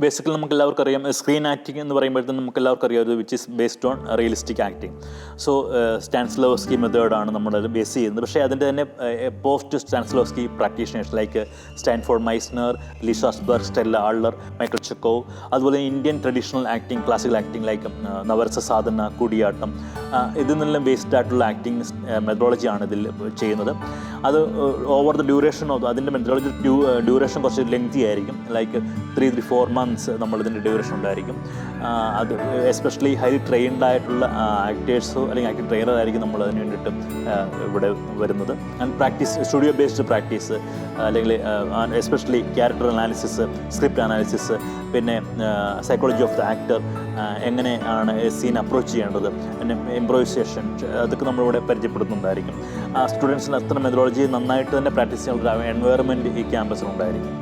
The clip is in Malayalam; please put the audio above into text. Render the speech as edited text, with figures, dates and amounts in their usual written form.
ബേസിക്കലി നമുക്ക് എല്ലാവർക്കും അറിയാം സ്ക്രീൻ ആക്ടിങ് എന്ന് പറയുമ്പോഴത്തേക്കും നമുക്ക് എല്ലാവർക്കും അറിയാം which is based on realistic acting. So Stanislavski മെത്തേഡാണ് നമ്മളത് ബേസ് ചെയ്യുന്നത്. പക്ഷേ അതിൻ്റെ തന്നെ post Stanislavski practitioners like Sanford Meisner, Lee Strasberg, Stella Adler, Michael Chekhov, അതുപോലെ Indian traditional acting, classical acting like Navarasa Sadhana, Koodiyattam, ഇതിൽ നിന്നെല്ലാം ബേസ്ഡ് ആയിട്ടുള്ള ആക്ടിങ് മെത്തഡോളജിയാണ് ഇതിൽ ചെയ്യുന്നത്. അത് ഓവർ ദ ഡ്യൂറേഷൻ ഓഫ് അതിൻ്റെ മെത്തഡോളജി ഡ്യൂറേഷൻ കുറച്ച് ലെങ്തി ആയിരിക്കും. ലൈക്ക് 3-4 months നമ്മളിതിൻ്റെ ഡ്യൂറേഷൻ ഉണ്ടായിരിക്കും. അത് എസ്പെഷ്യലി ഹൈലി ട്രെയിൻഡ് ആയിട്ടുള്ള ആക്ടേഴ്സോ അല്ലെങ്കിൽ ആക്ടിങ് ട്രെയിനറായിരിക്കും നമ്മൾ അതിന് വേണ്ടിയിട്ട് ഇവിടെ വരുന്നത്. And practice, studio based practice, അല്ലെങ്കിൽ especially character analysis, script analysis, പിന്നെ സൈക്കോളജി ഓഫ് ദ ആക്ടർ, എങ്ങനെയാണ് സീൻ അപ്രോച്ച് ചെയ്യേണ്ടത്, പിന്നെ ഇംപ്രൊവൈസേഷൻ, അതൊക്കെ നമ്മളിവിടെ പരിചയപ്പെടുത്തുന്നുണ്ടായിരിക്കും. സ്റ്റുഡൻസിന് അത്ര മെത്തഡോളജി നന്നായിട്ട് തന്നെ പ്രാക്ടീസ് ചെയ്യാനുള്ള എൻവയറമെൻറ്റ് ഈ ക്യാമ്പസിലുണ്ടായിരിക്കും.